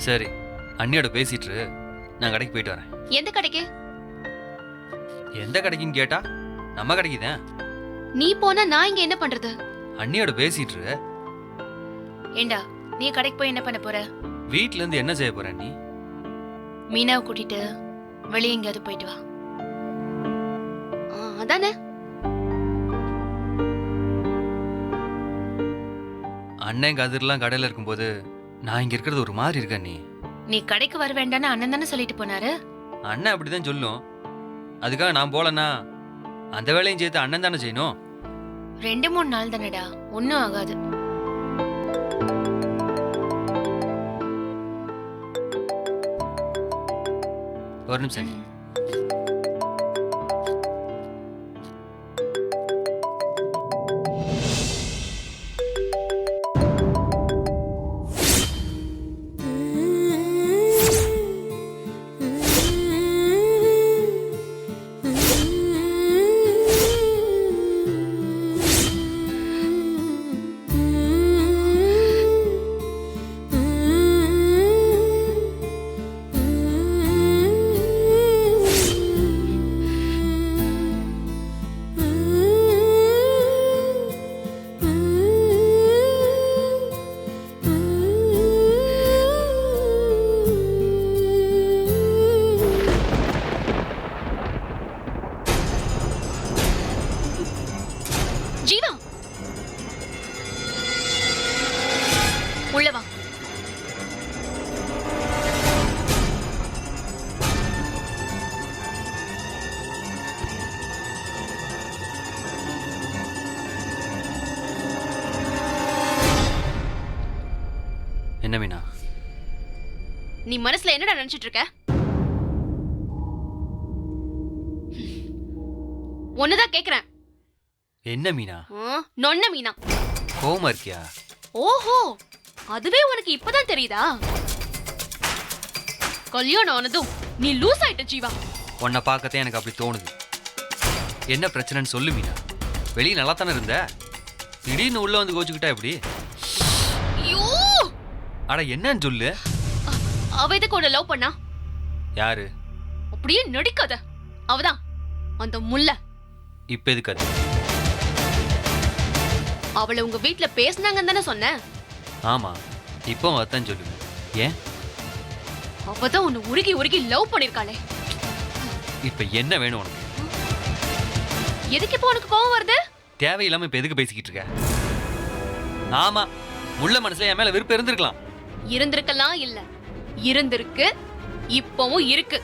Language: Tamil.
சரி, அண்ணியோட பேசிட்டு நான் கடைக்கு போயிட்டு வரேன். எந்த கடைக்கு? எந்த கடைக்குன்னு கேட்டா நம்ம கடைக்கு தான். நீ போனா நான் இங்க என்ன பண்றது? அண்ணியோட பேசிட்டு ஏண்டா, நீ கடைக்கு போய் என்ன பண்ண போற? வீட்ல இருந்து என்ன செய்ய போற நீ? மீனாவை கூட்டிட்டு வெளியே எங்கேயாவது போயிட்டு வா. அதானே. அண்ணன் கதிரெல்லாம் கடையில இருக்கும்போது நான் இங்க இருக்கிறது ஒரு மாதிரி இருக்க. நீ கடைக்கு வர வேண்டான்னு அண்ணன் தானே சொல்லிட்டு போனாரு. அண்ணன் அப்படிதான் சொல்லும். அதுக்காக நான் போலன்னா அந்த வேலையும் சேர்த்து அண்ணன் தானே செய்யணும். 2-3 நாள் தானடா, ஒன்னும் ஆகாது. ஒரு நிமிஷம். ஜீவா, உள்ள வா. என்ன மீனா? நீ மனசுல என்னடா நினைச்சிட்டு இருக்க? ஒண்ணுதான் கேக்குறேன். என்ன மீனா? நொன்ன மீனா. கோவமா இருக்கியா? ஓஹோ, அதுவே உனக்கு இப்பதான் தெரியுதா? கல்யாணம் ஆனதும் நீ லூஸ் ஆயிட்ட ஜீவா. உன்னை பார்க்கத்தே எனக்கு அப்படி தோணுது. என்ன பிரச்சனைன்னு சொல்லு மீனா. வெளியே நல்லா தானே இருந்த, திடீர்னு உள்ள வந்து கோச்சுக்கிட்டா எப்படி? ஐயோ, அட என்னன்னு சொல்லு. அவ எதுக்கு உன்னை லவ் பண்ணா? யாரு? அப்படியே நடிக்காத. அவதான் அந்த முல்லை. இப்ப எதுக்கு அது? அவளை உங்க வீட்டுல பேசினாங்கன்னு தானே சொன்னேன். ஆமா, இப்போ அதான் சொல்லுங்க. ஏன்? அவதான் உன்னை உருகி உருகி லவ் பண்ணிருக்காளே. இப்ப என்ன வேணும் உனக்கு? எதுக்கு இப்போ உனக்கு கோவம் வருது? தேவையில்லாம இப்ப எதுக்கு பேசிக்கிட்டு இருக்க? ஆமா, முள்ள மனசுல என் மேல விருப்பம் இருந்திருக்கலாம். இருந்திருக்கலாம் இல்ல, இருந்திருக்கு, இப்பவும் இருக்கு.